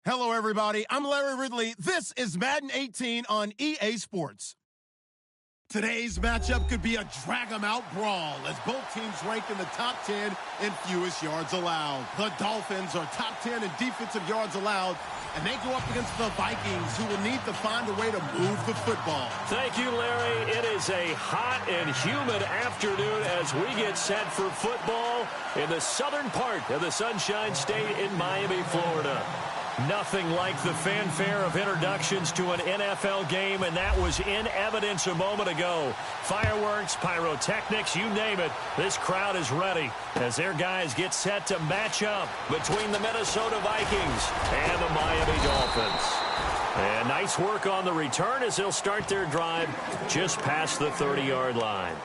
Hello, everybody. I'm Larry Ridley. This is Madden 18 on EA Sports. Today's matchup could be a drag-em-out brawl as both teams rank in the top 10 in fewest yards allowed. The Dolphins are top 10 in defensive yards allowed, and they go up against the Vikings, who will need to find a way to move the football. Thank you, Larry. It is a hot and humid afternoon as we get set for football in the southern part of the Sunshine State in Miami, Florida. Nothing like the fanfare of introductions to an NFL game, and that was in evidence a moment ago. Fireworks, pyrotechnics, you name it. This crowd is ready as their guys get set to match up between the Minnesota Vikings and the Miami Dolphins. And nice work on the return as they'll start their drive just past the 30-yard line.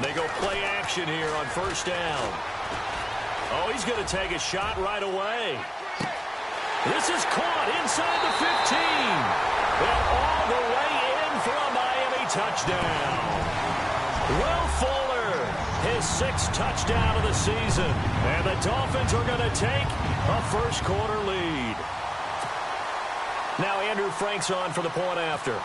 They go play action here on first down. Oh, he's going to take a shot right away. This is caught inside the 15. And all the way in for a Miami touchdown. Will Fuller, his 6th touchdown of the season. And the Dolphins are going to take a first-quarter lead. Now Andrew Frank's on for the point after.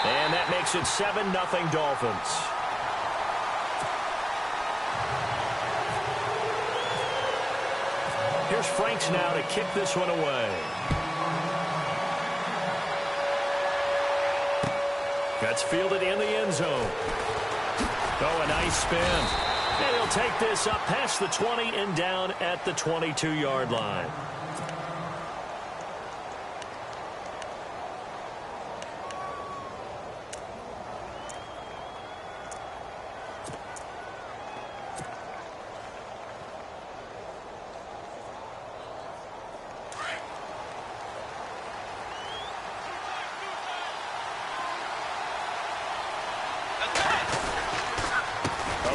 And that makes it 7-0 Dolphins. Here's Franks now to kick this one away. That's fielded in the end zone. Oh, a nice spin. And he'll take this up past the 20 and down at the 22-yard line.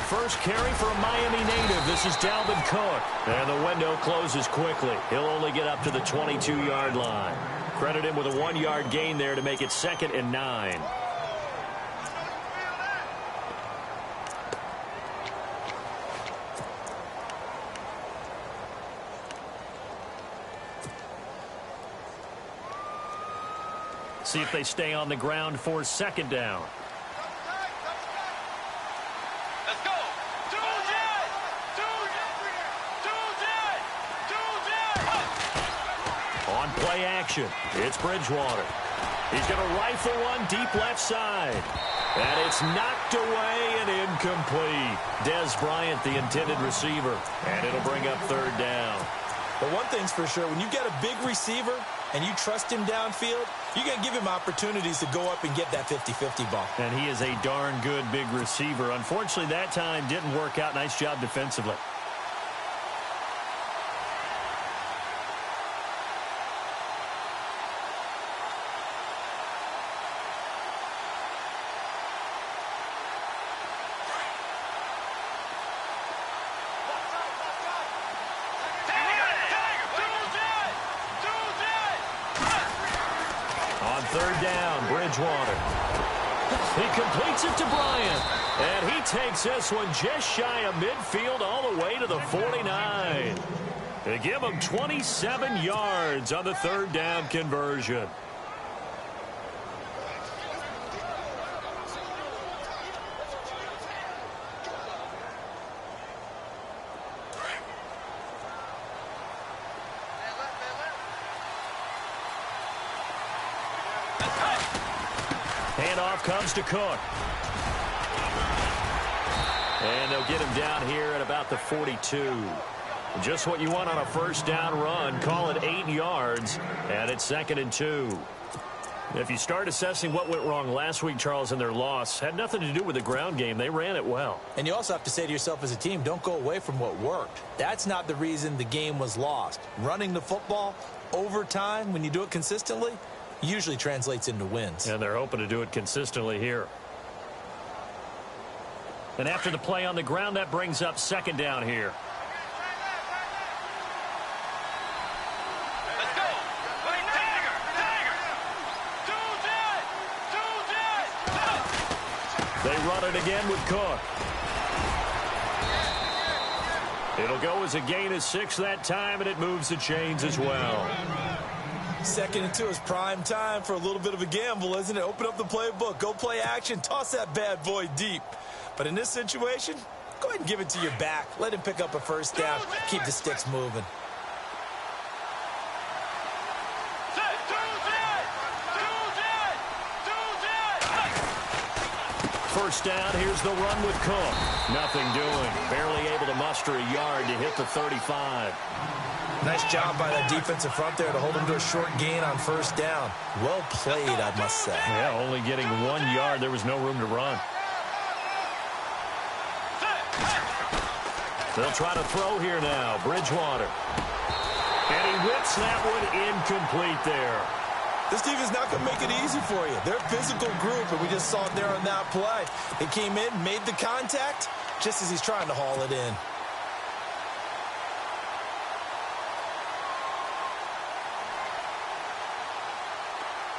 First carry for a Miami native. This is Dalvin Cook. And the window closes quickly. He'll only get up to the 22-yard line. Credit him with a 1-yard gain there to make it 2nd and 9. See if they stay on the ground for 2nd down. Play action. It's Bridgewater. He's going to rifle one deep left side. And it's knocked away and incomplete. Dez Bryant, the intended receiver. And it'll bring up 3rd down. But one thing's for sure, when you get a big receiver and you trust him downfield, you're going to give him opportunities to go up and get that 50-50 ball. And he is a darn good big receiver. Unfortunately, that time didn't work out. Nice job defensively. Bridgewater. He completes it to Bryant. And he takes this one just shy of midfield all the way to the 49. They give him 27 yards on the 3rd down conversion. Handoff comes to Cook. And they'll get him down here at about the 42. Just what you want on a first down run. Call it 8 yards. And it's 2nd and 2. If you start assessing what went wrong last week, Charles, in their loss, had nothing to do with the ground game. They ran it well. And you also have to say to yourself as a team, don't go away from what worked. That's not the reason the game was lost. Running the football over time, when you do it consistently, usually translates into wins. And they're hoping to do it consistently here. And after the play on the ground, that brings up second down here. They run it again with Cook. It'll go as a gain of 6 that time, and it moves the chains as well. 2nd and 2 is prime time for a little bit of a gamble, isn't it? Open up the playbook, go play action, toss that bad boy deep. But in this situation, go ahead and give it to your back. Let him pick up a first down. Keep the sticks moving. First down, here's the run with Cook. Nothing doing. Barely able to muster a yard to hit the 35. Nice job by that defensive front there to hold him to a short gain on first down. Well played, I must say. Yeah, only getting 1 yard. There was no room to run. They'll try to throw here now. Bridgewater. And he whips that one incomplete there. This defense is not going to make it easy for you. They're a physical group, and we just saw it there on that play. They came in, made the contact, just as he's trying to haul it in.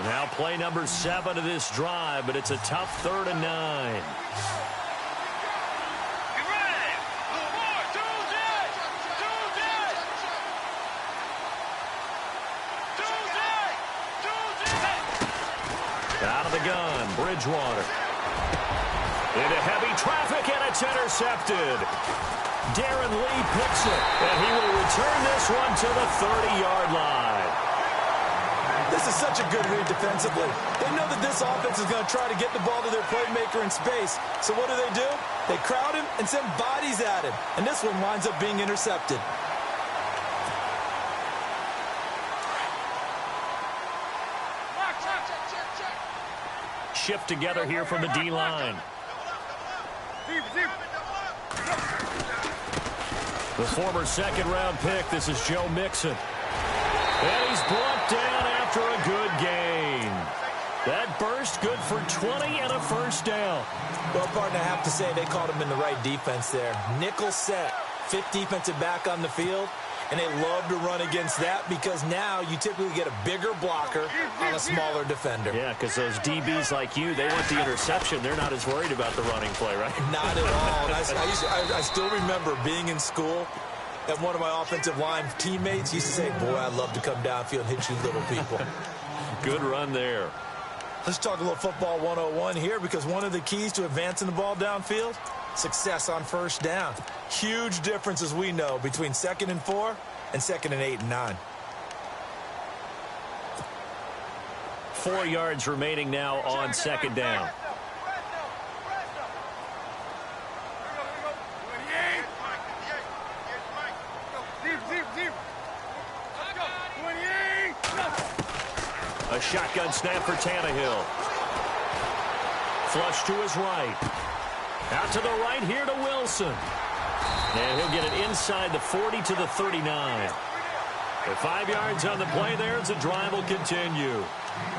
Now play number 7 of this drive, but it's a tough 3rd and 9. Out of the gun, Bridgewater. Into heavy traffic, and it's intercepted. Darren Lee picks it, and he will return this one to the 30-yard line. This is such a good read defensively. They know that this offense is going to try to get the ball to their playmaker in space. So what do? They crowd him and send bodies at him. And this one winds up being intercepted. Shift together here from the D-line. The former 2nd-round pick, this is Joe Mixon. And he's brought down after a good gain. That burst good for 20 and a first down. Well, partner, I have to say they caught him in the right defense there. Nickel set, 5th defensive back on the field. And they love to run against that because now you typically get a bigger blocker on a smaller defender. Yeah, because those DBs like you, they want the interception. They're not as worried about the running play, right? Not at all. I still remember being in school, and one of my offensive line teammates used to say, boy, I'd love to come downfield and hit you little people. Good run there. Let's talk a little football 101 here because one of the keys to advancing the ball downfield, success on first down. Huge difference, as we know, between 2nd and 4 and 2nd and 8 and 9. 4 yards remaining now on 2nd down. A shotgun snap for Tannehill. Flush to his right. Out to the right here to Wilson. And he'll get it inside the 40 to the 39. With 5 yards on the play there, the drive will continue.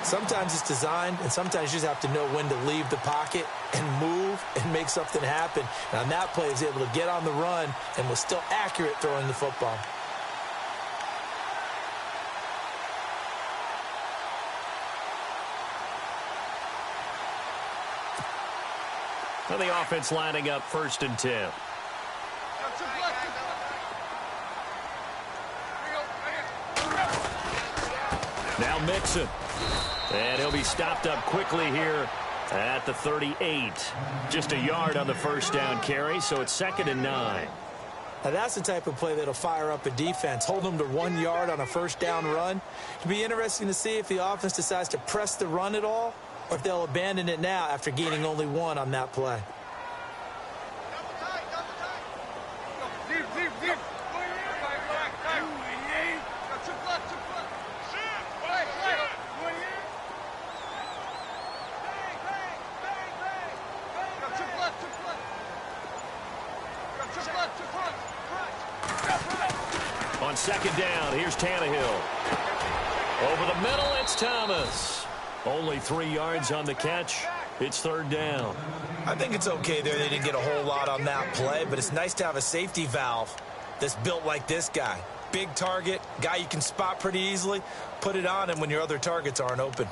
Sometimes it's designed, and sometimes you just have to know when to leave the pocket and move and make something happen. And on that play, he was able to get on the run and was still accurate throwing the football. Well, the offense lining up 1st and 10. Now Mixon. And he'll be stopped up quickly here at the 38. Just a yard on the first down carry, so it's 2nd and 9. Now that's the type of play that'll fire up a defense. Hold them to 1 yard on a first down run. It'll be interesting to see if the offense decides to press the run at all, or if they'll abandon it now after gaining only 1 on that play. On second down, here's Tannehill. Over the middle, it's Thomas. Only 3 yards on the catch. It's third down. I think it's okay there. They didn't get a whole lot on that play, but it's nice to have a safety valve that's built like this guy. Big target, guy you can spot pretty easily. Put it on him when your other targets aren't open.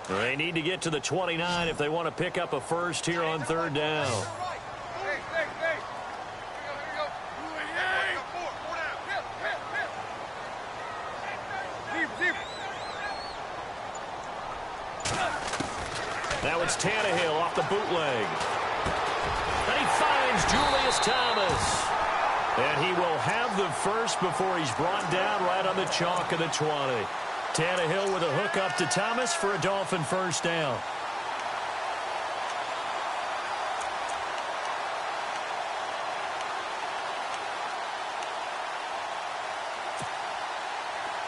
They need to get to the 29 if they want to pick up a first here on third down. Now it's Tannehill off the bootleg. And he finds Julius Thomas. And he will have the first before he's brought down right on the chalk of the 20. Tannehill with a hook up to Thomas for a Dolphin first down.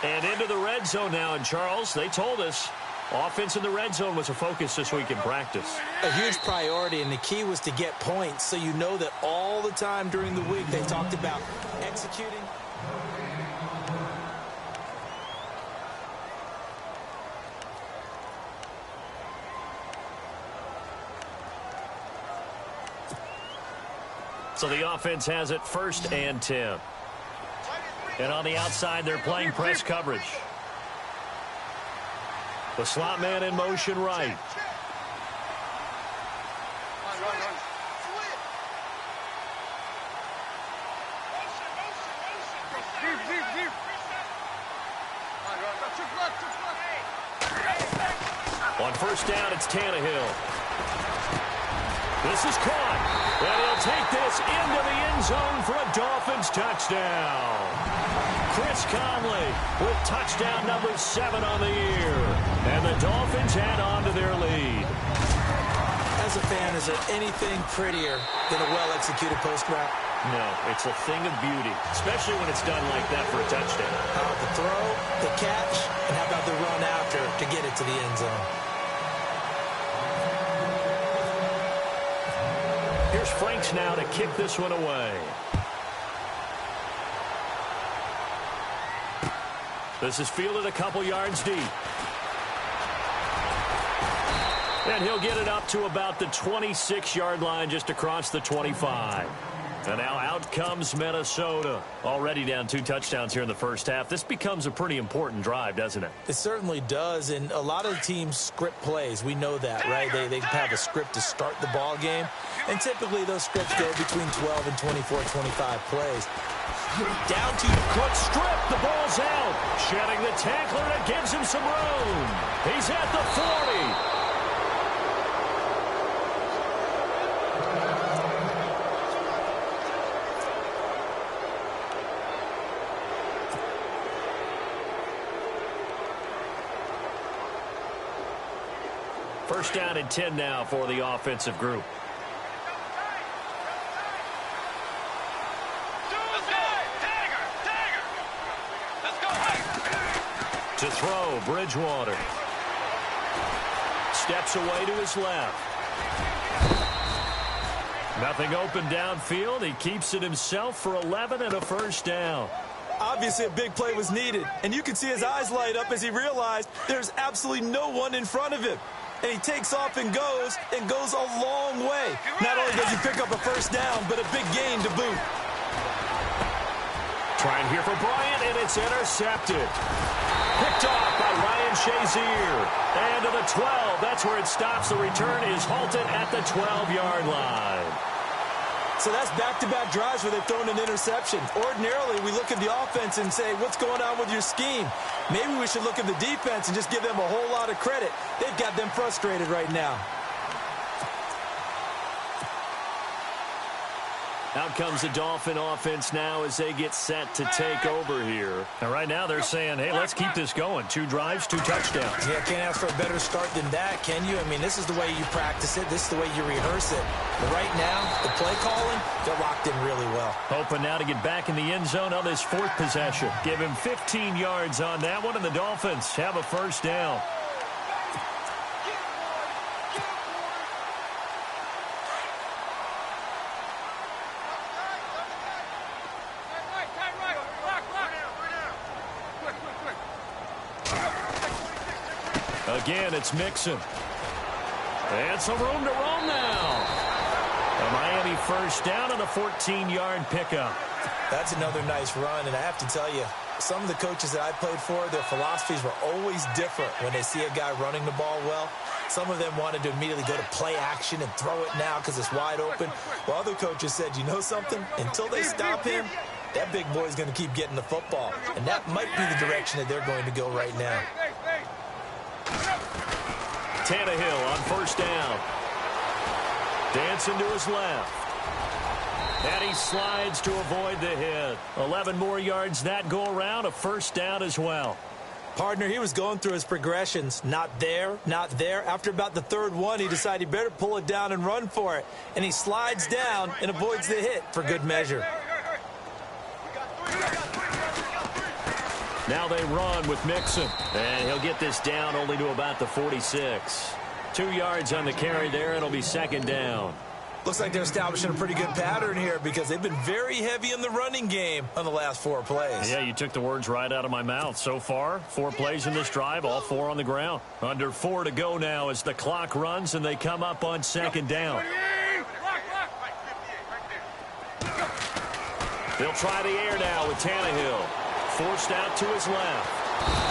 And into the red zone now. And Charles, they told us offense in the red zone was a focus this week in practice. A huge priority, and the key was to get points. So you know that all the time during the week they talked about executing. So the offense has it first and 10. And on the outside, they're playing press coverage. The slot man in motion right. On first down, it's Tannehill. This is caught. And he'll take this into the end zone for a Dolphins touchdown. Chris Conley with touchdown number 7 on the year. And the Dolphins add on to their lead. As a fan, is there anything prettier than a well-executed post route? No, it's a thing of beauty, especially when it's done like that for a touchdown. How about the throw, the catch, and how about the run after to get it to the end zone? Here's Franks now to kick this one away. This is fielded a couple yards deep. And he'll get it up to about the 26-yard line just across the 25. And now out comes Minnesota. Already down 2 touchdowns here in the first half. This becomes a pretty important drive, doesn't it? It certainly does, and a lot of teams script plays. We know that, right? They have a script to start the ball game, and typically those scripts go between 12 and 24, 25 plays. Down to quick strip. The ball's out. Shedding the tackler that gives him some room. He's at the 40. First down and 10 now for the offensive group. To throw, Bridgewater. Steps away to his left. Nothing open downfield. He keeps it himself for 11 and a first down. Obviously, a big play was needed, and you can see his eyes light up as he realized there's absolutely no one in front of him. And he takes off and goes a long way. Not only does he pick up a first down, but a big gain to boot. Trying here for Bryant, and it's intercepted. Picked off by Ryan Shazier. And to the 12. That's where it stops. The return is halted at the 12-yard line. So that's back-to-back drives where they've thrown an interception. Ordinarily, we look at the offense and say, what's going on with your scheme? Maybe we should look at the defense and just give them a whole lot of credit. They've got them frustrated right now. Out comes the Dolphin offense now as they get set to take over here. And right now they're saying, hey, let's keep this going. 2 drives, 2 touchdowns. Yeah, can't ask for a better start than that, can you? I mean, this is the way you practice it. This is the way you rehearse it. But right now, the play calling, they're locked in really well. Hoping now to get back in the end zone on this 4th possession. Give him 15 yards on that one, and the Dolphins have a first down. Again, it's Mixon. And some room to roam now. A Miami first down on a 14-yard pickup. That's another nice run, and I have to tell you, some of the coaches that I played for, their philosophies were always different when they see a guy running the ball well. Some of them wanted to immediately go to play action and throw it now because it's wide open. While other coaches said, you know something? Until they stop him, that big boy's going to keep getting the football. And that might be the direction that they're going to go right now. Tannehill on first down. Dancing to his left. And he slides to avoid the hit. 11 more yards that go around, a first down as well. Partner, he was going through his progressions. Not there, not there. After about the 3rd one, he decided he better pull it down and run for it. And he slides down and avoids the hit for good measure. Now they run with Mixon. And he'll get this down only to about the 46. 2 yards on the carry there. It'll be second down. Looks like they're establishing a pretty good pattern here because they've been very heavy in the running game on the last 4 plays. Yeah, you took the words right out of my mouth. So far, 4 plays in this drive, all 4 on the ground. Under 4 to go now as the clock runs and they come up on second down. They'll try the air now with Tannehill. Forced out to his left.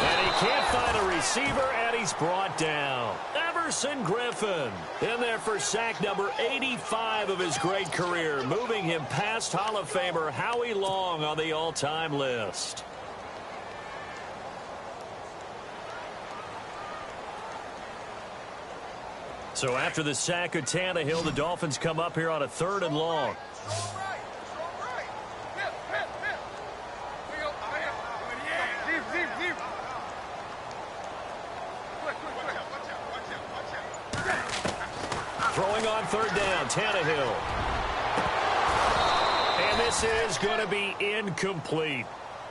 And he can't find a receiver, and he's brought down. Everson Griffin in there for sack number 85 of his great career, moving him past Hall of Famer Howie Long on the all-time list. So after the sack of Tannehill, the Dolphins come up here on a 3rd and long. Throwing on 3rd down, Tannehill. And this is going to be incomplete.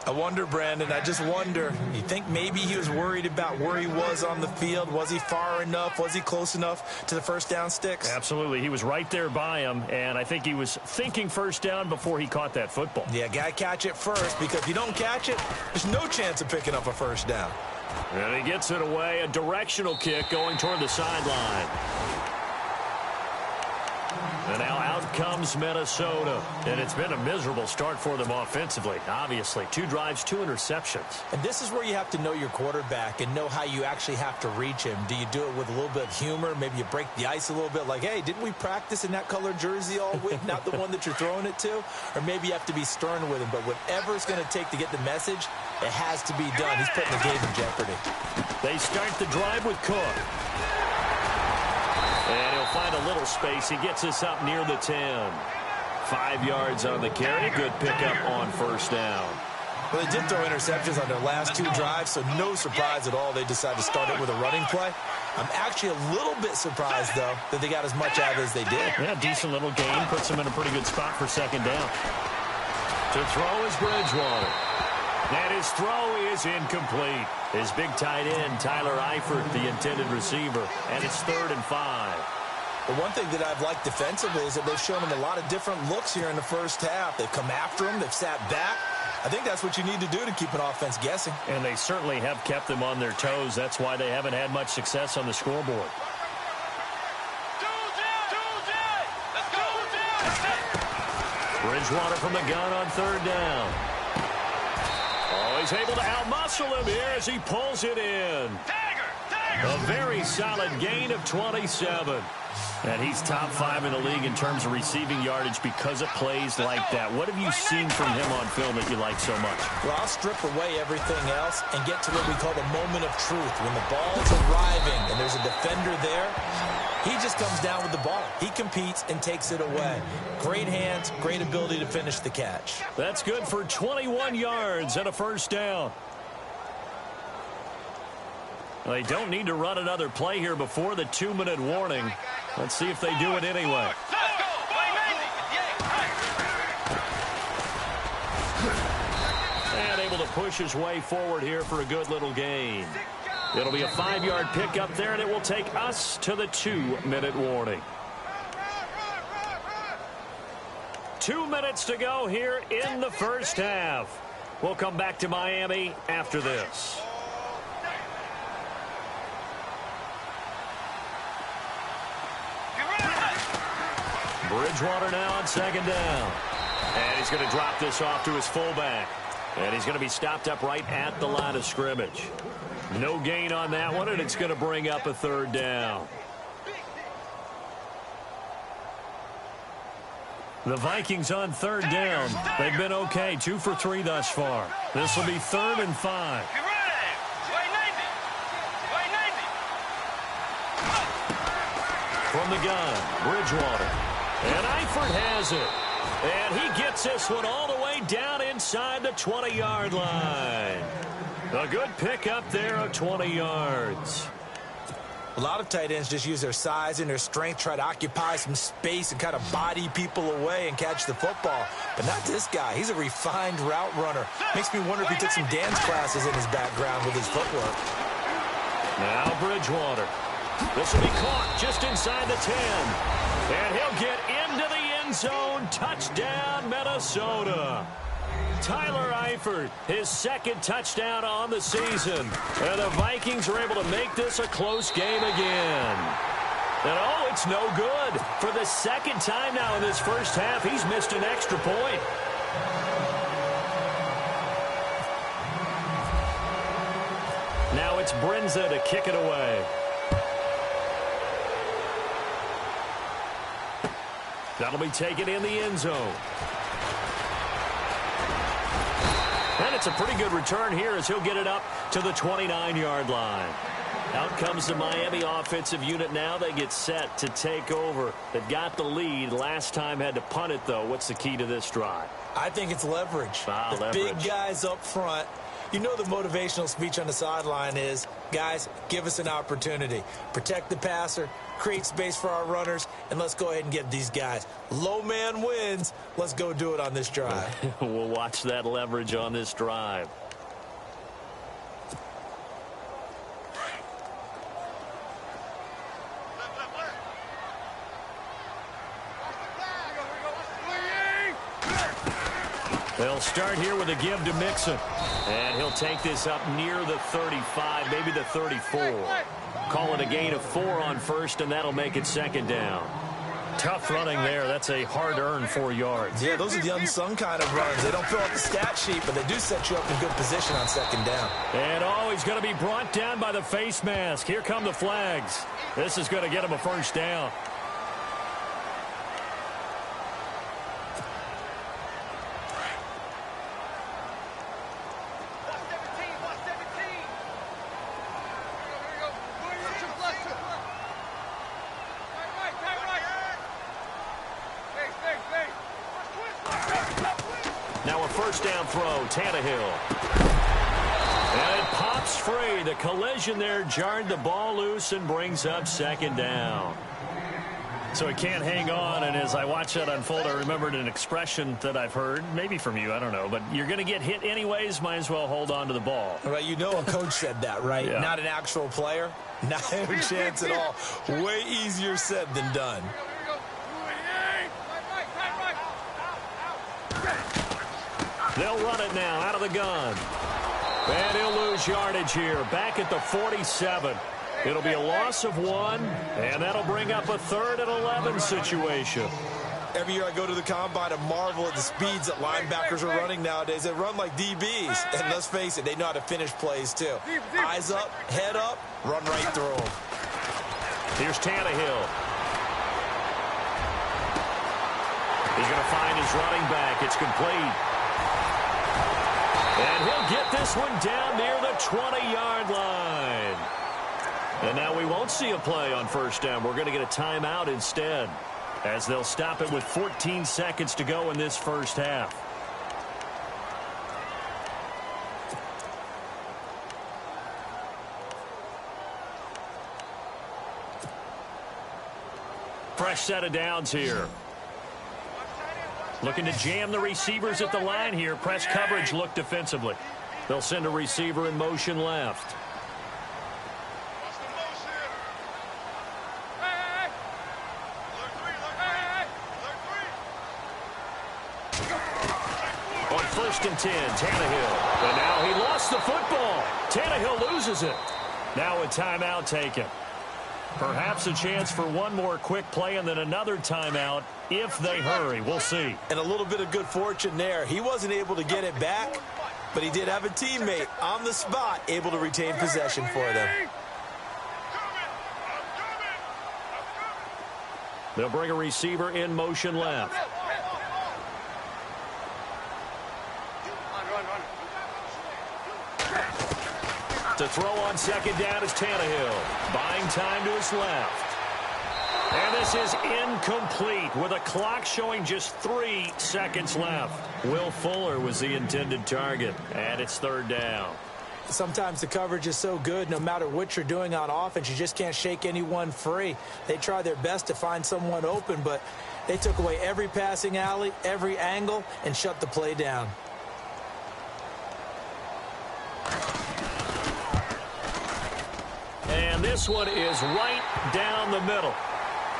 I wonder, Brandon, I just wonder, you think maybe he was worried about where he was on the field? Was he far enough? Was he close enough to the first down sticks? Absolutely. He was right there by him, and I think he was thinking first down before he caught that football. Yeah, got to catch it first, because if you don't catch it, there's no chance of picking up a first down. And he gets it away, a directional kick going toward the sideline. And now out comes Minnesota. And it's been a miserable start for them offensively, obviously. 2 drives, 2 interceptions. And this is where you have to know your quarterback and know how you actually have to reach him. Do you do it with a little bit of humor? Maybe you break the ice a little bit like, hey, didn't we practice in that colored jersey all week? Not the one that you're throwing it to? Or maybe you have to be stern with him. But whatever it's going to take to get the message, it has to be done. He's putting the game in jeopardy. They start the drive with Cook. And he'll find a little space. He gets us up near the 10. 5 yards on the carry. Good pickup on first down. Well, they did throw interceptions on their last 2 drives, so no surprise at all they decided to start it with a running play. I'm actually a little bit surprised, though, that they got as much out of it as they did. Yeah, decent little gain. Puts them in a pretty good spot for second down. To throw is Bridgewater. And his throw is incomplete. His big tight end, Tyler Eifert, the intended receiver. And it's 3rd and 5. But one thing that I've liked defensively is that they've shown him a lot of different looks here in the first half. They've come after him. They've sat back. I think that's what you need to do to keep an offense guessing. And they certainly have kept them on their toes. That's why they haven't had much success on the scoreboard. Bridgewater from the gun on 3rd down. Oh, he's able to outmuscle him here as he pulls it in. A very solid gain of 27. And he's top 5 in the league in terms of receiving yardage because of plays like that. What have you seen from him on film that you like so much? Well, I'll strip away everything else and get to what we call the moment of truth. When the ball's arriving and there's a defender there, he just comes down with the ball. He competes and takes it away. Great hands, great ability to finish the catch. That's good for 21 yards and a first down. They don't need to run another play here before the 2-minute warning. Let's see if they do it anyway. And able to push his way forward here for a good little gain. It'll be a 5-yard pickup there, and it will take us to the 2-minute warning. 2 minutes to go here in the first half. We'll come back to Miami after this. Bridgewater now on second down. And he's going to drop this off to his fullback. And he's going to be stopped up right at the line of scrimmage. No gain on that one, and it's going to bring up a third down. The Vikings on third down. They've been okay, 2 for 3 thus far. This will be 3rd and 5. From the gun, Bridgewater. And Eifert has it. And he gets this one all the way down inside the 20-yard line. A good pickup there of 20 yards. A lot of tight ends just use their size and their strength, try to occupy some space and kind of body people away and catch the football. But not this guy. He's a refined route runner. Makes me wonder if he took some dance classes in his background with his footwork. Now Bridgewater. This will be caught just inside the 10. And he'll get into the end zone. Touchdown, Minnesota. Tyler Eifert, his 2nd touchdown on the season. And the Vikings are able to make this a close game again. And oh, it's no good. For the 2nd time now in this first half, he's missed an extra point. Now it's Brinza to kick it away. That'll be taken in the end zone. And it's a pretty good return here as he'll get it up to the 29-yard line. Out comes the Miami offensive unit now. They get set to take over. They've got the lead. Last time had to punt it, though. What's the key to this drive? I think it's leverage. The big guys up front. You know the motivational speech on the sideline is, guys, give us an opportunity. Protect the passer, create space for our runners, and let's go ahead and get these guys. Low man wins. Let's go do it on this drive. We'll watch that leverage on this drive. They'll start here with a give to Mixon. And he'll take this up near the 35, maybe the 34. Call it a gain of 4 on first, and that'll make it 2nd down. Tough running there. That's a hard-earned 4 yards. Yeah, those are the unsung kind of runs. They don't fill out the stat sheet, but they do set you up in good position on 2nd down. And oh, he's going to be brought down by the face mask. Here come the flags. This is going to get him a first down. Now a first down throw, Tannehill. And it pops free. The collision there jarred the ball loose and brings up 2nd down. So he can't hang on, and as I watch that unfold, I remembered an expression that I've heard, maybe from you, I don't know, but you're going to get hit anyways, might as well hold on to the ball. Right, you know a coach said that, right? Yeah. Not an actual player. Not a chance at all. Way easier said than done. They'll run it now out of the gun. And he'll lose yardage here. Back at the 47. It'll be a loss of 1, and that'll bring up a 3rd and 11 situation. Every year I go to the combine and marvel at the speeds that linebackers are running nowadays. They run like DBs. And let's face it, they know how to finish plays too. Eyes up, head up, run right through them. Here's Tannehill. He's going to find his running back. It's complete. And he'll get this one down near the 20-yard line. And now we won't see a play on first down. We're going to get a timeout instead, as they'll stop it with 14 seconds to go in this first half. Fresh set of downs here. Looking to jam the receivers at the line here. Press coverage look defensively. They'll send a receiver in motion left. On 1st and 10, Tannehill. And now he lost the football. Tannehill loses it. Now a timeout taken. Perhaps a chance for one more quick play and then another timeout if they hurry. We'll see. And a little bit of good fortune there. He wasn't able to get it back, but he did have a teammate on the spot able to retain possession for them. They'll bring a receiver in motion left. To throw on second down is Tannehill. Buying time to his left. And this is incomplete with a clock showing just 3 seconds left. Will Fuller was the intended target, and it's 3rd down. Sometimes the coverage is so good, no matter what you're doing on offense, you just can't shake anyone free. They try their best to find someone open, but they took away every passing alley, every angle, and shut the play down. And this one is right down the middle.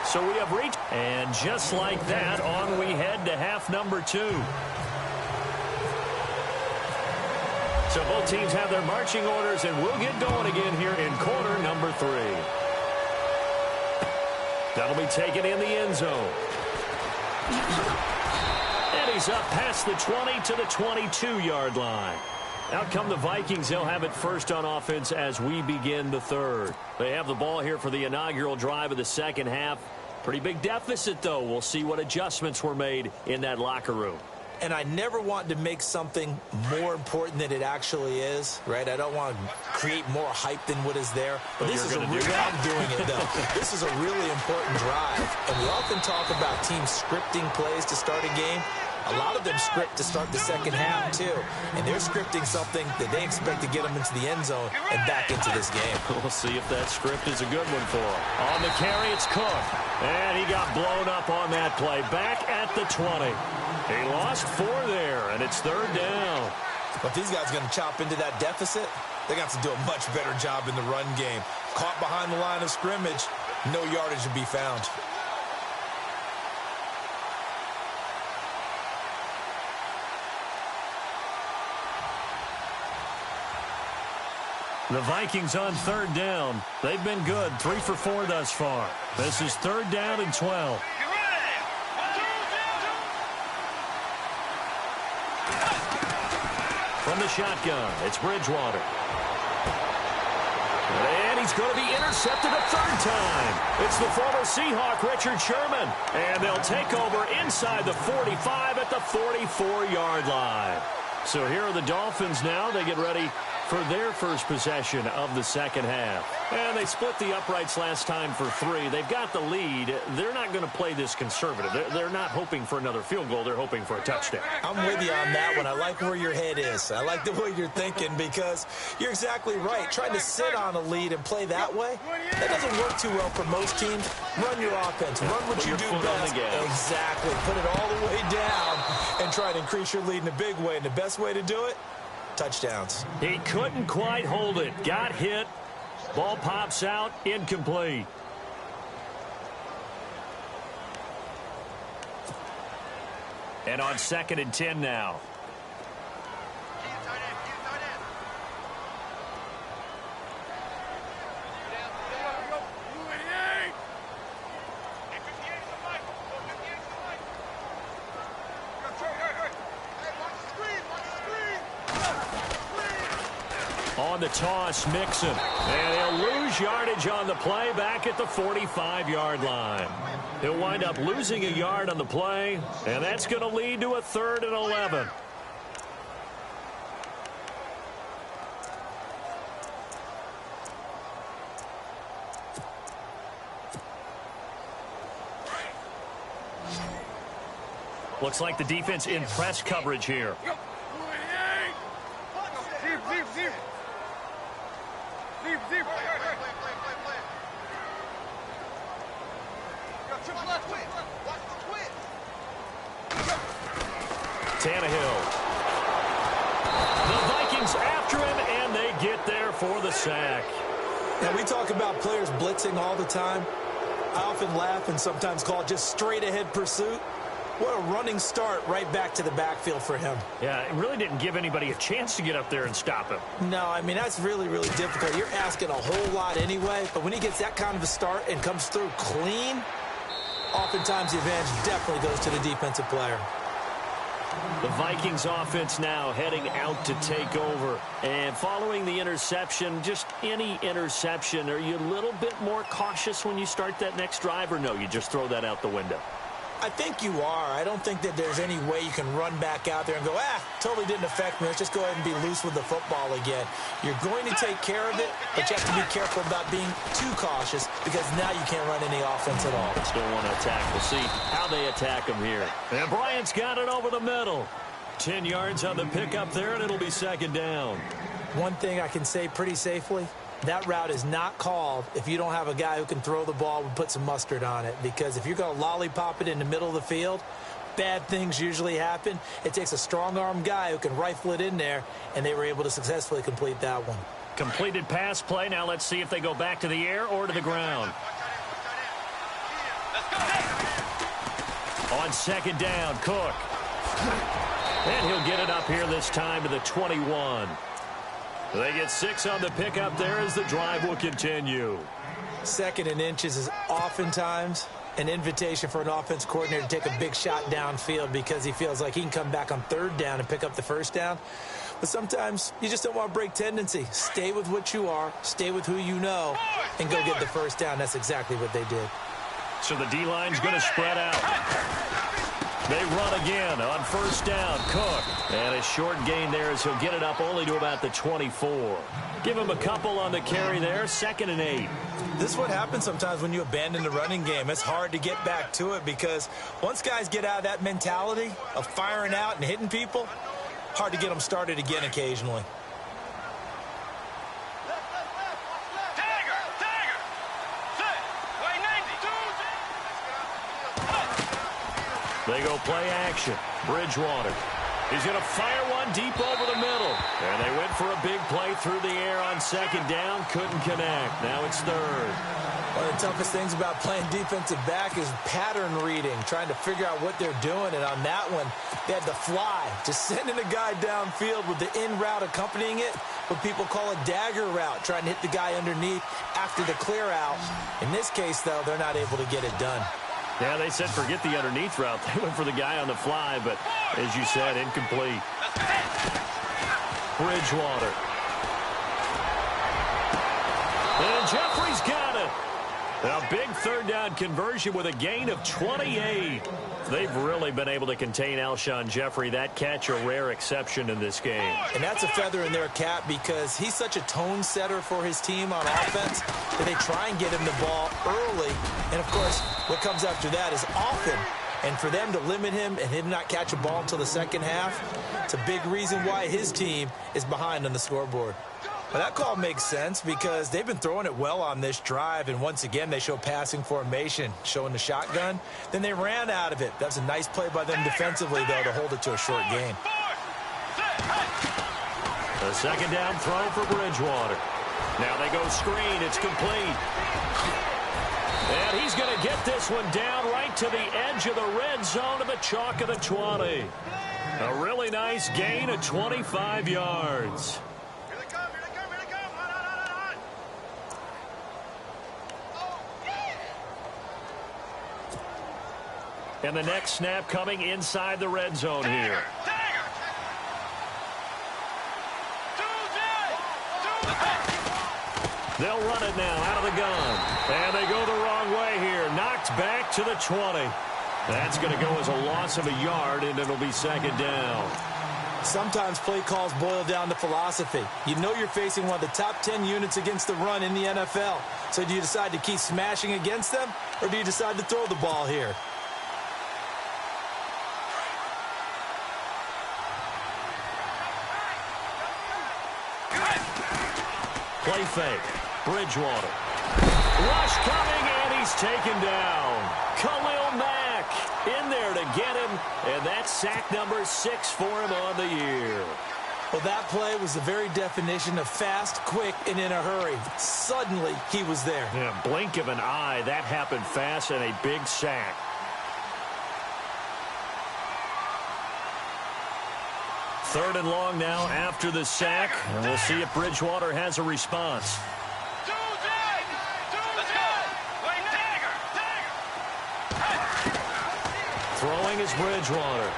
So we have reached, and just like that, on we head to half number 2. So both teams have their marching orders, and we'll get going again here in quarter number 3. That'll be taken in the end zone. And he's up past the 20 to the 22-yard line. Out come the Vikings. They'll have it first on offense as we begin the 3rd. They have the ball here for the inaugural drive of the second half. Pretty big deficit, though. We'll see what adjustments were made in that locker room. And I never want to make something more important than it actually is, right? I don't want to create more hype than what is there. But this is a really, I'm doing it, though. This is a really important drive. And we often talk about teams scripting plays to start a game. A lot of them script to start the second half, too. And they're scripting something that they expect to get them into the end zone and back into this game. We'll see if that script is a good one for them. On the carry, it's Cook. And he got blown up on that play. Back at the 20. He lost 4 there, and it's 3rd down. But these guys are going to chop into that deficit. They got to do a much better job in the run game. Caught behind the line of scrimmage, no yardage to be found. The Vikings on 3rd down. They've been good, 3 for 4 thus far. This is 3rd down and 12. From the shotgun, it's Bridgewater. And he's going to be intercepted a 3rd time. It's the former Seahawk, Richard Sherman. And they'll take over inside the 45 at the 44-yard line. So here are the Dolphins now. They get ready for their first possession of the second half. And they split the uprights last time for 3. They've got the lead. They're not going to play this conservative. They're not hoping for another field goal. They're hoping for a touchdown. I'm with you on that one. I like where your head is. I like the way you're thinking because you're exactly right. Trying to sit on a lead and play that way, that doesn't work too well for most teams. Run your offense. Run what you do best. Exactly. Put it all the way down and try to increase your lead in a big way. And the best way to do it, touchdowns. He couldn't quite hold it. Got hit. Ball pops out. Incomplete. And on 2nd and 10 now. On the toss, Mixon. And he'll lose yardage on the play back at the 45-yard line. He'll wind up losing a yard on the play, and that's going to lead to a 3rd and 11. Looks like the defense in press coverage here. Tannehill. The Vikings after him, and they get there for the sack. Now, we talk about players blitzing all the time. I often laugh and sometimes call it just straight-ahead pursuit. What a running start right back to the backfield for him. Yeah, it really didn't give anybody a chance to get up there and stop him. No, I mean, that's really, really difficult. You're asking a whole lot anyway, but when he gets that kind of a start and comes through clean, oftentimes the advantage definitely goes to the defensive player. The Vikings offense now heading out to take over. And following the interception, just any interception, are you a little bit more cautious when you start that next drive, or no, you just throw that out the window? I think you are. I don't think that there's any way you can run back out there and go, totally didn't affect me. Let's just go ahead and be loose with the football again. You're going to take care of it, but you have to be careful about being too cautious because now you can't run any offense at all. Still want to attack. We'll see how they attack him here. And Bryant's got it over the middle. 10 yards on the pickup there, and it'll be 2nd down. One thing I can say pretty safely, that route is not called if you don't have a guy who can throw the ball and put some mustard on it. Because if you're going to lollipop it in the middle of the field, bad things usually happen. It takes a strong-arm guy who can rifle it in there, and they were able to successfully complete that one. Completed pass play. Now let's see if they go back to the air or to the ground. On 2nd down, Cook. And he'll get it up here this time to the 21. They get 6 on the pickup there as the drive will continue. 2nd and inches is oftentimes an invitation for an offense coordinator to take a big shot downfield because he feels like he can come back on 3rd down and pick up the 1st down. But sometimes you just don't want to break tendency. Stay with what you are, stay with who you know, and go get the 1st down. That's exactly what they did. So the D-line's going to spread out. They run again on 1st down. Cook. And a short gain there as he'll get it up only to about the 24. Give him a couple on the carry there. 2nd and 8. This is what happens sometimes when you abandon the running game. It's hard to get back to it because once guys get out of that mentality of firing out and hitting people, hard to get them started again occasionally. They go play action. Bridgewater. He's going to fire one deep over the middle. And they went for a big play through the air on 2nd down. Couldn't connect. Now it's 3rd. One of the toughest things about playing defensive back is pattern reading, trying to figure out what they're doing. And on that one, they had to fly, just sending a guy downfield with the in route accompanying it, what people call a dagger route, trying to hit the guy underneath after the clear out. In this case, though, they're not able to get it done. Yeah, they said forget the underneath route. They went for the guy on the fly, but as you said, incomplete. Bridgewater. And Jeffrey's got it. A big 3rd down conversion with a gain of 28. They've really been able to contain Alshon Jeffrey. That catch a rare exception in this game. And that's a feather in their cap because he's such a tone setter for his team on offense that they try and get him the ball early. And, of course, what comes after that is often. And for them to limit him and him not catch a ball until the 2nd half, it's a big reason why his team is behind on the scoreboard. But that call makes sense because they've been throwing it well on this drive, and once again they show passing formation, showing the shotgun. Then they ran out of it. That's a nice play by them defensively, though, to hold it to a short gain. The 2nd down throw for Bridgewater. Now they go screen. It's complete. And he's going to get this one down right to the edge of the red zone to the chalk of the 20. A really nice gain of 25 yards. And the next snap coming inside the red zone here. They'll run it now out of the gun. And they go the wrong way here. Knocked back to the 20. That's going to go as a loss of a yard, and it'll be second down. Sometimes play calls boil down to philosophy. You know you're facing one of the top 10 units against the run in the NFL. So do you decide to keep smashing against them, or do you decide to throw the ball here? Play fake. Bridgewater. Rush coming, and he's taken down. Khalil Mack in there to get him, and that's sack number 6 for him on the year. Well, that play was the very definition of fast, quick, and in a hurry. Suddenly, he was there. Yeah, blink of an eye. That happened fast, and a big sack. Third and long now after the sack. And we'll see if Bridgewater has a response. Throwing is Bridgewater.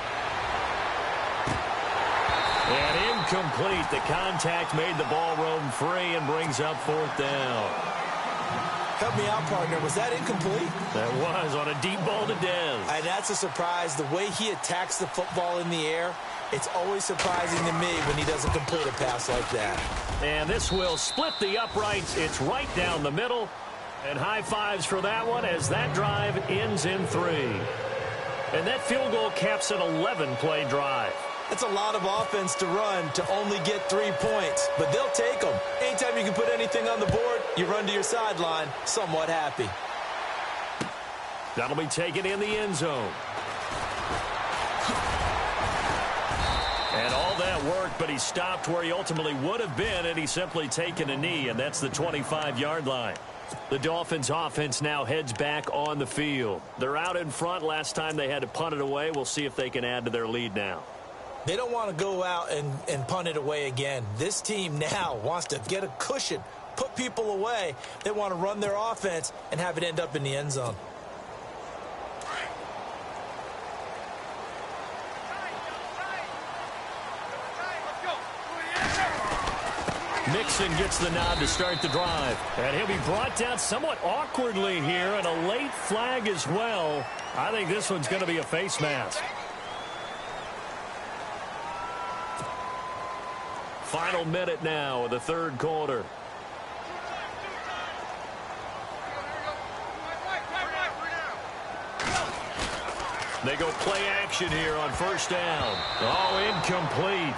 And incomplete. The contact made the ball roam free and brings up fourth down. Help me out, partner. Was that incomplete? That was on a deep ball to Dez. And that's a surprise. The way he attacks the football in the air, it's always surprising to me when he doesn't complete a pass like that. And this will split the uprights. It's right down the middle. And high fives for that one as that drive ends in 3. And that field goal caps an 11-play drive. That's a lot of offense to run to only get 3 points, but they'll take them. Anytime you can put anything on the board, you run to your sideline somewhat happy. That'll be taken in the end zone. And all that worked, but he stopped where he ultimately would have been, and he's simply taken a knee, and that's the 25-yard line. The Dolphins' offense now heads back on the field. They're out in front. Last time they had to punt it away. We'll see if they can add to their lead now. They don't want to go out and punt it away again. This team now wants to get a cushion, put people away. They want to run their offense and have it end up in the end zone. Mixon gets the nod to start the drive. And he'll be brought down somewhat awkwardly here, and a late flag as well. I think this one's going to be a face mask. Final minute now of the third quarter. They go play action here on first down. Oh, incomplete.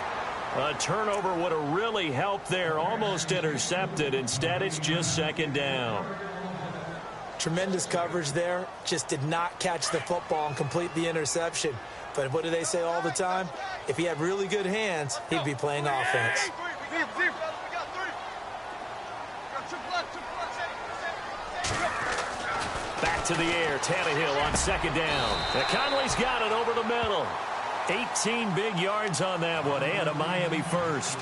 A turnover would have really helped there. Almost intercepted. Instead, it's just second down. Tremendous coverage there. Just did not catch the football and complete the interception. But what do they say all the time? If he had really good hands, he'd be playing offense. Back to the air. Tannehill on second down. Conley's got it over the middle. 18 big yards on that one, and a Miami first.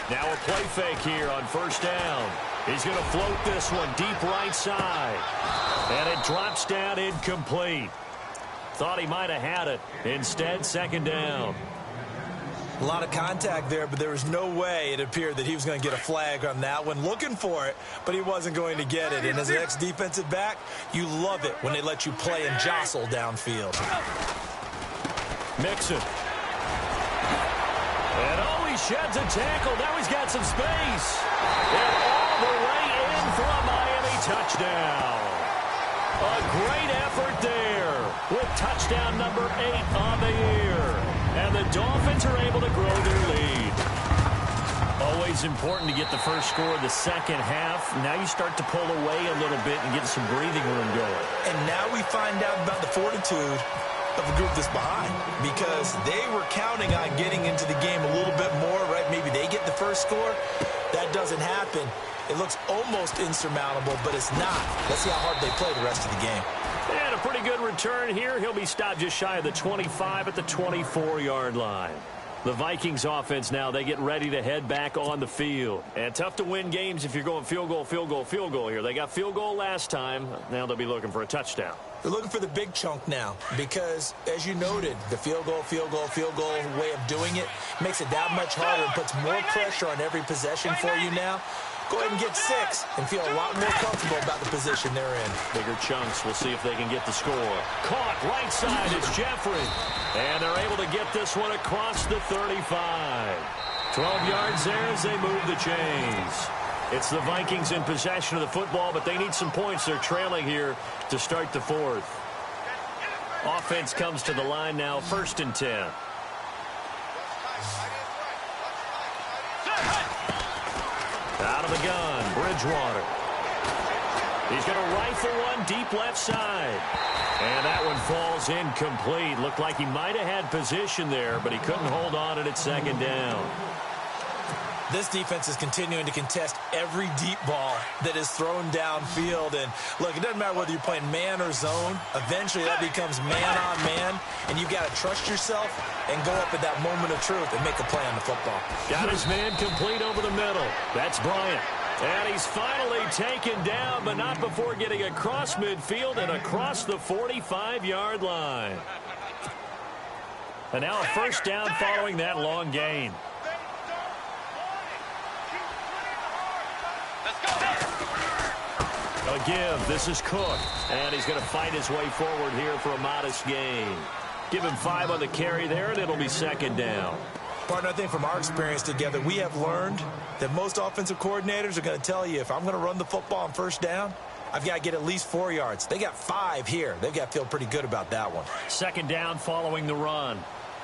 Now a play fake here on first down. He's going to float this one deep right side. And it drops down incomplete. Thought he might have had it. Instead, second down. A lot of contact there, but there was no way it appeared that he was going to get a flag on that one. Looking for it, but he wasn't going to get it. And as an ex-defensive back, you love it when they let you play and jostle downfield. Mixon. And oh, he sheds a tackle. Now he's got some space. And all the way in for a Miami touchdown. A great effort there with touchdown number 8 on the year. And the Dolphins are able to grow their lead. Always important to get the first score of the second half. Now you start to pull away a little bit and get some breathing room going. And now we find out about the fortitude of the group that's behind, because they were counting on getting into the game a little bit more, right? Maybe they get the first score. That doesn't happen. It looks almost insurmountable, but it's not. Let's see how hard they play the rest of the game. And a pretty good return here. He'll be stopped just shy of the 25 at the 24-yard line. The Vikings offense now, they get ready to head back on the field. And tough to win games if you're going field goal, field goal, field goal here. They got field goal last time. Now they'll be looking for a touchdown. They're looking for the big chunk now because, as you noted, the field goal way of doing it makes it that much harder and puts more pressure on every possession for you now. Go ahead and get 6 and feel a lot more comfortable about the position they're in. Bigger chunks. We'll see if they can get the score. Caught right side is Jeffrey. And they're able to get this one across the 35. 12 yards there as they move the chains. It's the Vikings in possession of the football, but they need some points. They're trailing here to start the fourth. Offense comes to the line now, 1st and 10. Out of the gun, Bridgewater. He's going to rifle one deep left side. And that one falls incomplete. Looked like he might have had position there, but he couldn't hold on at 2nd down. This defense is continuing to contest every deep ball that is thrown downfield. And, look, it doesn't matter whether you're playing man or zone. Eventually, that becomes man-on-man, and you've got to trust yourself and go up at that moment of truth and make a play on the football. Got his man complete over the middle. That's Bryant. And he's finally taken down, but not before getting across midfield and across the 45-yard line. And now a 1st down following that long gain. A give. This is Cook. And he's going to fight his way forward here for a modest gain. Give him 5 on the carry there, and it'll be 2nd down. Partner, I think from our experience together, we have learned that most offensive coordinators are going to tell you, if I'm going to run the football on 1st down, I've got to get at least 4 yards. They got 5 here. They've got to feel pretty good about that one. 2nd down following the run.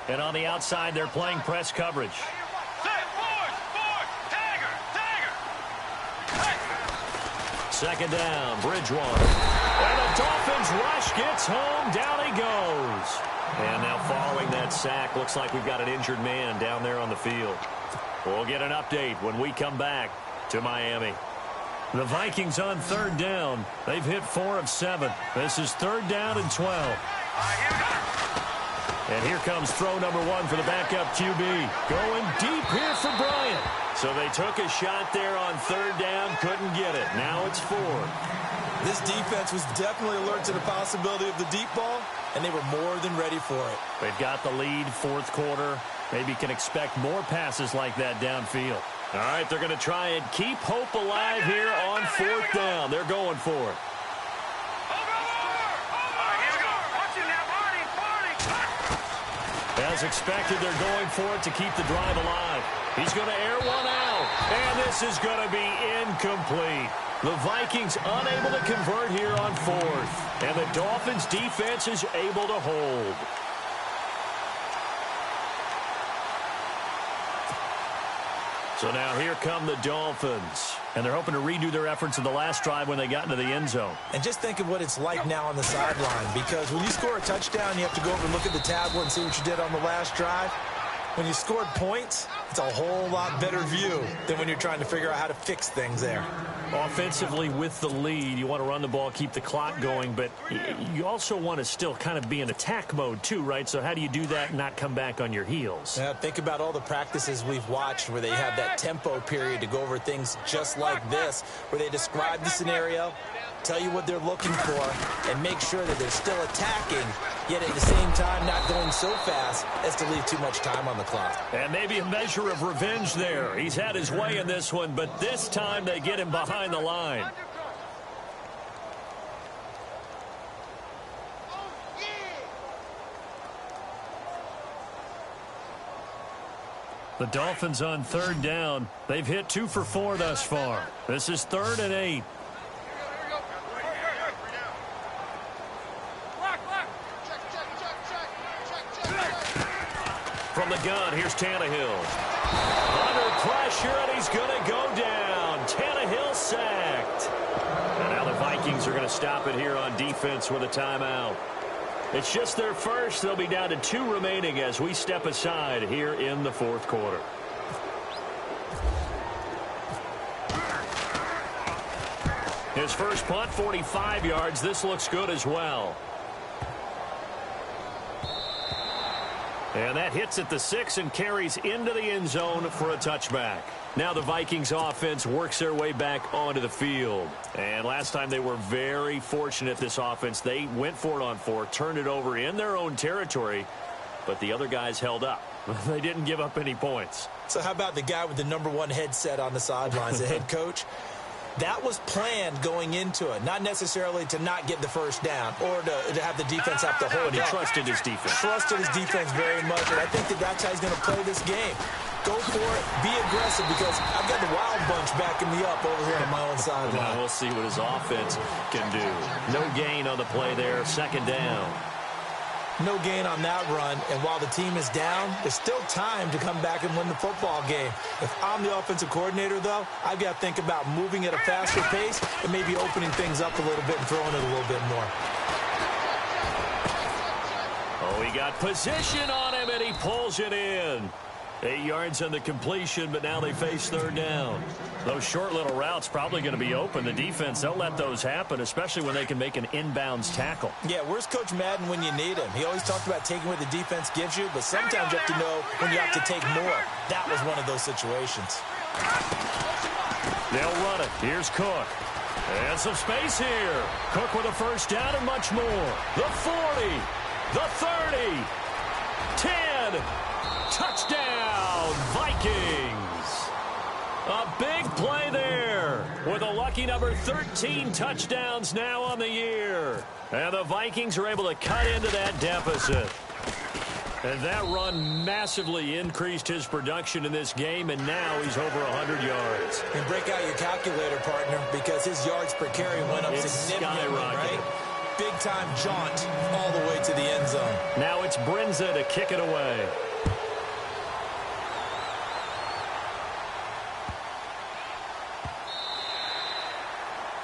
And on the outside, they're playing press coverage. 2nd down, Bridgewater. And the Dolphins rush gets home. Down he goes. And now following that sack, looks like we've got an injured man down there on the field. We'll get an update when we come back to Miami. The Vikings on 3rd down. They've hit 4 of 7. This is 3rd down and 12. And here comes throw number 1 for the backup QB. Going deep here for Bryant. So they took a shot there on 3rd down, couldn't get it. Now it's 4th. This defense was definitely alert to the possibility of the deep ball, and they were more than ready for it. They've got the lead, 4th quarter. Maybe can expect more passes like that downfield. All right, they're going to try and keep hope alive here on 4th down. They're going for it. As expected, they're going for it to keep the drive alive. He's going to air one out, and this is going to be incomplete. The Vikings unable to convert here on 4th, and the Dolphins' defense is able to hold. So now here come the Dolphins, and they're hoping to redo their efforts in the last drive when they got into the end zone. And just think of what it's like now on the sideline, because when you score a touchdown, you have to go over and look at the tablet and see what you did on the last drive. When you scored points, it's a whole lot better view than when you're trying to figure out how to fix things there. Offensively, with the lead, you want to run the ball, keep the clock going, but you also want to still kind of be in attack mode too, right? So how do you do that and not come back on your heels? Yeah, think about all the practices we've watched where they have that tempo period to go over things just like this, where they describe the scenario, tell you what they're looking for, and make sure that they're still attacking, yet at the same time not going so fast as to leave too much time on the clock. And maybe a measure of revenge there. He's had his way in this one, but this time they get him behind the line. The Dolphins on 3rd down. They've hit 2 for 4 thus far. This is 3rd and 8. From the gun, here's Tannehill. Under pressure, and he's going to go down. Tannehill sacked. And now the Vikings are going to stop it here on defense with a timeout. It's just their first. They'll be down to 2 remaining as we step aside here in the 4th quarter. His first punt, 45 yards. This looks good as well. And that hits at the 6 and carries into the end zone for a touchback. Now the Vikings offense works their way back onto the field. And last time they were very fortunate, this offense. They went for it on 4, turned it over in their own territory, but the other guys held up. They didn't give up any points. So how about the guy with the #1 headset on the sidelines, the head coach? That was planned going into it, not necessarily to not get the first down or to have the defense have to hold it. But he trusted his defense. Trusted his defense very much, and I think that's how he's going to play this game. Go for it, be aggressive, because I've got the wild bunch backing me up over here on my own sideline. Now we'll see what his offense can do. No gain on the play there, 2nd down. No gain on that run, and while the team is down, there's still time to come back and win the football game. If I'm the offensive coordinator, though, I've got to think about moving at a faster pace and maybe opening things up a little bit and throwing it a little bit more. Oh, he got position on him, and he pulls it in. 8 yards on the completion, but now they face 3rd down. Those short little routes probably going to be open. The defense, they'll let those happen, especially when they can make an inbounds tackle. Yeah, where's Coach Madden when you need him? He always talked about taking what the defense gives you, but sometimes you have to know when you have to take more. That was one of those situations. They'll run it. Here's Cook. And some space here. Cook with a 1st down and much more. The 40. The 30. 10. Touchdown, Vikings. A big play there with a lucky number 13 touchdowns now on the year. And the Vikings are able to cut into that deficit. And that run massively increased his production in this game, and now he's over 100 yards. And break out your calculator, partner, because his yards per carry went up significantly, right? Big-time jaunt all the way to the end zone. Now it's Brinza to kick it away.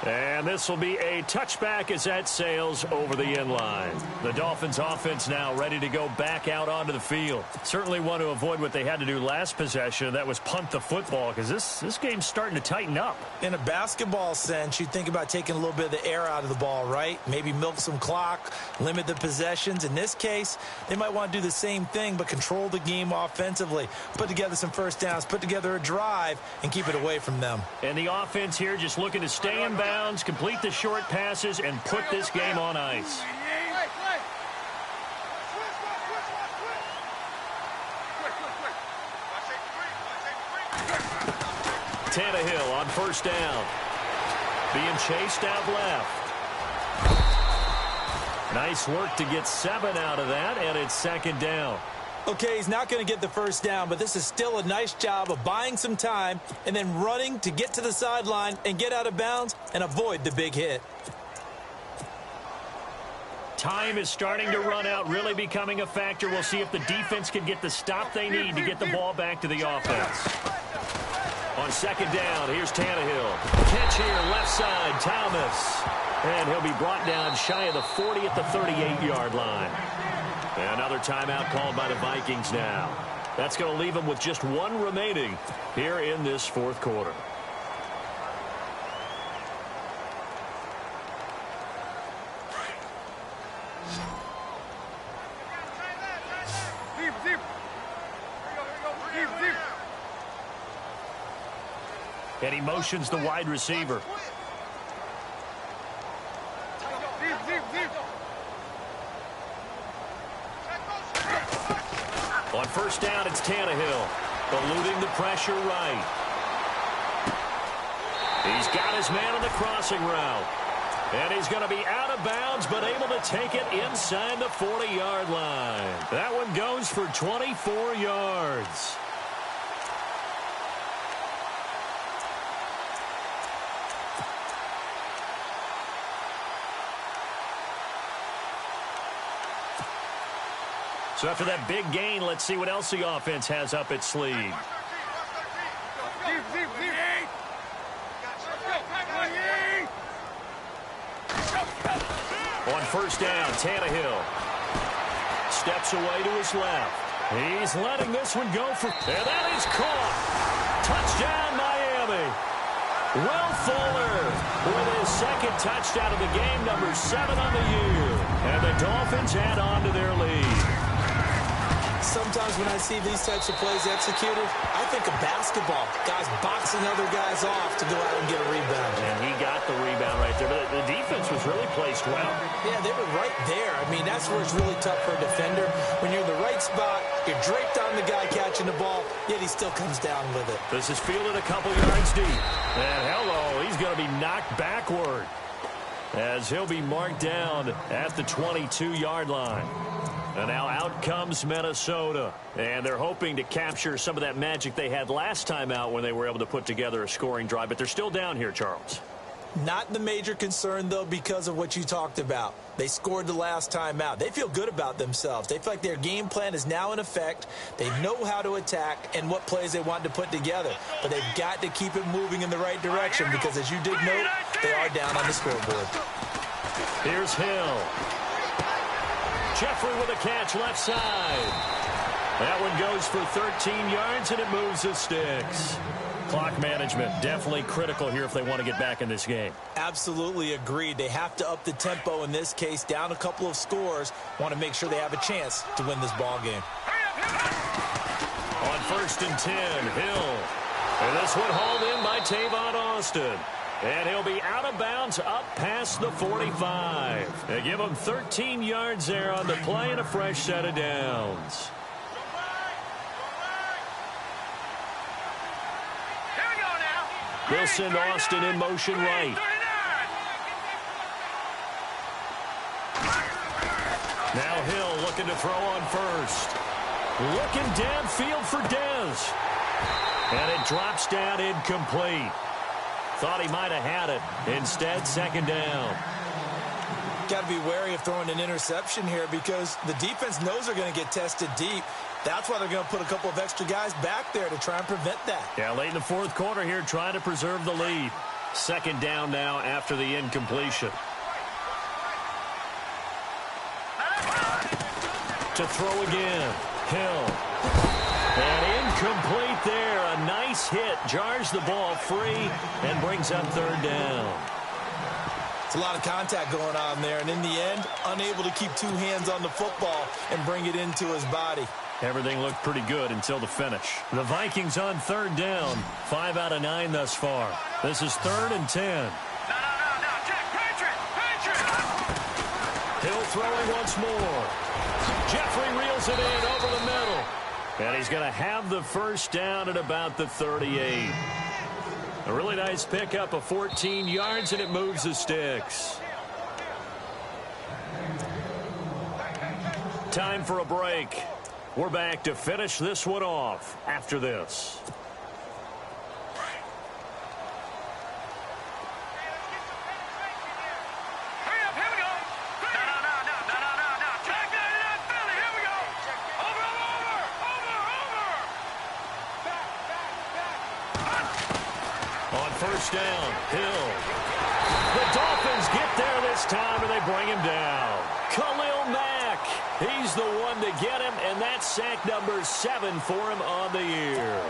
And this will be a touchback as that sails over the end line. The Dolphins offense now ready to go back out onto the field. Certainly want to avoid what they had to do last possession. That was punt the football, because this game's starting to tighten up. In a basketball sense, you think about taking a little bit of the air out of the ball, right? Maybe milk some clock, limit the possessions. In this case, they might want to do the same thing, but control the game offensively. Put together some 1st downs, put together a drive, and keep it away from them. And the offense here just looking to stay in bounds, complete the short passes, and put this game on ice. Tannehill on 1st down. Being chased out left. Nice work to get 7 out of that, and it's 2nd down. Okay, he's not going to get the 1st down, but this is still a nice job of buying some time and then running to get to the sideline and get out of bounds and avoid the big hit. Time is starting to run out, really becoming a factor. We'll see if the defense can get the stop they need to get the ball back to the offense. On 2nd down, here's Tannehill. Catch here, left side, Thomas. And he'll be brought down shy of the 40 at the 38-yard line. Another timeout called by the Vikings now. That's going to leave them with just 1 remaining here in this 4th quarter. And he motions the wide receiver. On 1st down, it's Tannehill, eluding the pressure right. He's got his man on the crossing route. And he's going to be out of bounds, but able to take it inside the 40-yard line. That one goes for 24 yards. So after that big gain, let's see what else the offense has up its sleeve. On 1st down, Tannehill steps away to his left. He's letting this one go for, and that is caught. Touchdown, Miami. Will Fuller with his 2nd touchdown of the game, number 7 on the year. And the Dolphins add on to their lead. sometimes when I see these types of plays executed, I think of basketball. Guys boxing other guys off to go out and get a rebound. And he got the rebound right there. But the defense was really placed well. Yeah, they were right there. I mean, that's where it's really tough for a defender. When you're in the right spot, you're draped on the guy catching the ball, yet he still comes down with it. This is fielded a couple yards deep. And hello, he's going to be knocked backward as he'll be marked down at the 22-yard line. And now out comes Minnesota. And they're hoping to capture some of that magic they had last time out when they were able to put together a scoring drive. But they're still down here, Charles. Not the major concern, though, because of what you talked about. They scored the last time out. They feel good about themselves. They feel like their game plan is now in effect. They know how to attack and what plays they want to put together. But they've got to keep it moving in the right direction because, as you did note, they are down on the scoreboard. Here's Hill. Jeffrey with a catch left side. That one goes for 13 yards, and it moves the sticks. Clock management definitely critical here if they want to get back in this game. Absolutely agreed. They have to up the tempo in this case, down a couple of scores. Want to make sure they have a chance to win this ball game. On 1st and 10, Hill. And this one hauled in by Tavon Austin. And he'll be out of bounds up past the 45. They give him 13 yards there on the play and a fresh set of downs. They'll send Austin in motion right. Now Hill looking to throw on first. Looking downfield for Dez. And it drops down incomplete. Thought he might have had it. Instead, second down. Got to be wary of throwing an interception here because the defense knows they're going to get tested deep. That's why they're going to put a couple of extra guys back there to try and prevent that. Yeah, late in the fourth quarter here, trying to preserve the lead. Second down now after the incompletion. To throw again. Hill. And incomplete there. A nice hit. Jars the ball free and brings up third down. It's a lot of contact going on there. And in the end, unable to keep two hands on the football and bring it into his body. Everything looked pretty good until the finish. The Vikings on third down. 5 out of 9 thus far. This is 3rd and 10. No. Check. Patriot. Hill throwing once more. Jeffrey reels it in over the middle. And he's going to have the first down at about the 38. A really nice pickup of 14 yards, and it moves the sticks. Time for a break. We're back to finish this one off after this. First down, Hill. The Dolphins get there this time, and they bring him down. Khalil Mack, he's the one to get him, and that's sack number 7 for him on the year.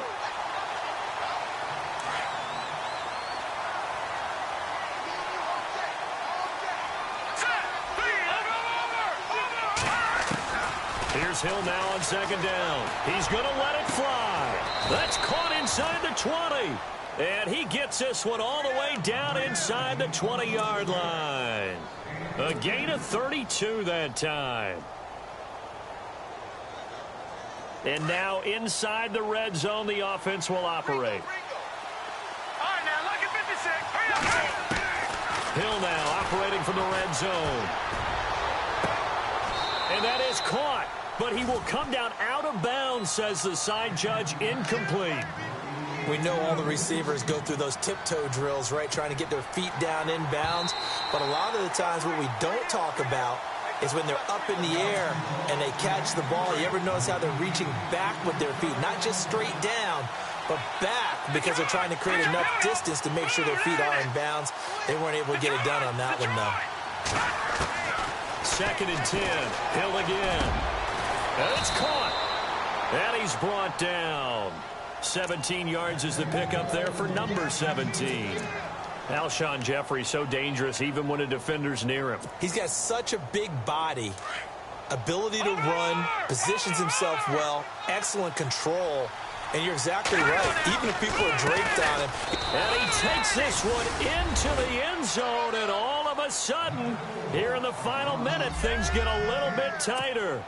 Here's Hill now on second down. He's going to let it fly. That's caught inside the 20. And he gets this one all the way down inside the 20-yard line. A gain of 32 that time. And now inside the red zone, the offense will operate. All right, now look at 56. Hill now operating from the red zone. And that is caught. But he will come down out of bounds, says the side judge, incomplete. We know all the receivers go through those tiptoe drills, right, trying to get their feet down in bounds. But a lot of the times what we don't talk about is when they're up in the air and they catch the ball. You ever notice how they're reaching back with their feet? Not just straight down, but back because they're trying to create enough distance to make sure their feet are in bounds. They weren't able to get it done on that one, though. 2nd and 10. Hill again. And it's caught. And he's brought down. 17 yards is the pickup there for number 17. Alshon Jeffrey so dangerous even when a defender's near him. He's got such a big body ability to run, positions himself well, excellent control. And you're exactly right. Even if people are draped on him. And he takes this one into the end zone, and all of a sudden, here in the final minute, things get a little bit tighter.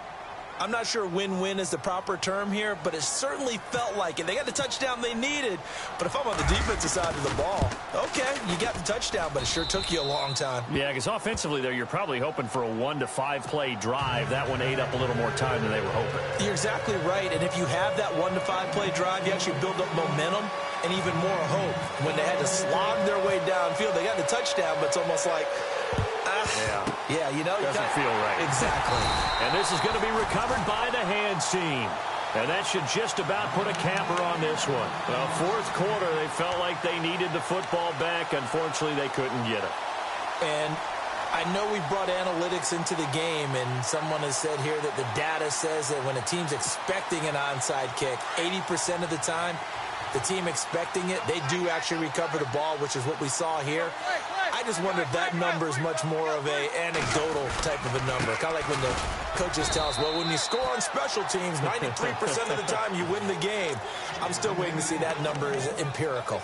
I'm not sure win-win is the proper term here, but it certainly felt like it. They got the touchdown they needed, but if I'm on the defensive side of the ball, okay, you got the touchdown, but it sure took you a long time. Yeah, because offensively there, you're probably hoping for a 1 to 5 play drive. That one ate up a little more time than they were hoping. You're exactly right, and if you have that 1 to 5 play drive, you actually build up momentum and even more hope. When they had to slog their way downfield, they got the touchdown, but it's almost like, yeah, you know. Doesn't feel right. Exactly. And this is going to be recovered by the hands team. And that should just about put a capper on this one. Well, fourth quarter, they felt like they needed the football back. Unfortunately, they couldn't get it. And I know we brought analytics into the game, and someone has said here that the data says that when a team's expecting an onside kick, 80% of the time, the team expecting it, they do actually recover the ball, which is what we saw here. I just wonder if that number is much more of a anecdotal type of a number. Kind of like when the coaches tell us, well, when you score on special teams, 93% of the time you win the game. I'm still waiting to see that number is empirical.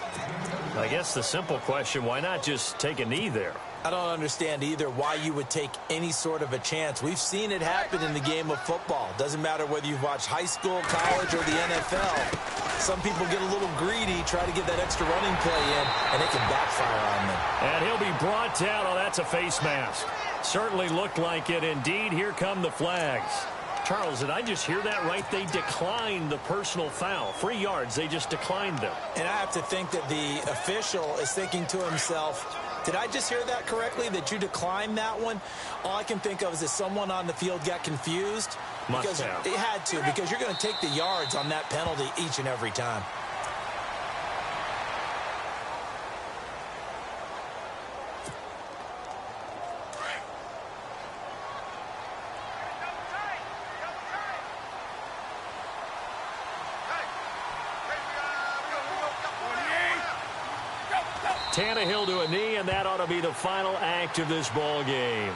I guess the simple question, why not just take a knee there? I don't understand either why you would take any sort of a chance. We've seen it happen in the game of football. Doesn't matter whether you've watched high school, college, or the NFL. Some people get a little greedy, try to get that extra running play in, and it can backfire on them. And he'll be brought down. Oh, that's a face mask. Certainly looked like it. Indeed, here come the flags. Charles, did I just hear that right? They declined the personal foul. 3 yards, they just declined them. And I have to think that the official is thinking to himself, did I just hear that correctly, that you declined that one? All I can think of is that someone on the field got confused. Must have. It had to, because you're going to take the yards on that penalty each and every time. Tannehill to a knee, and that ought to be the final act of this ball game.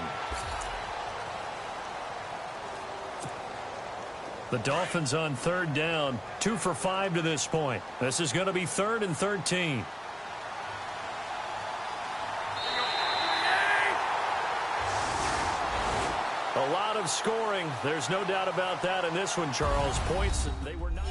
The Dolphins on third down, 2 for 5 to this point. This is going to be 3rd and 13. A lot of scoring. There's no doubt about that in this one, Charles. Points, they were not.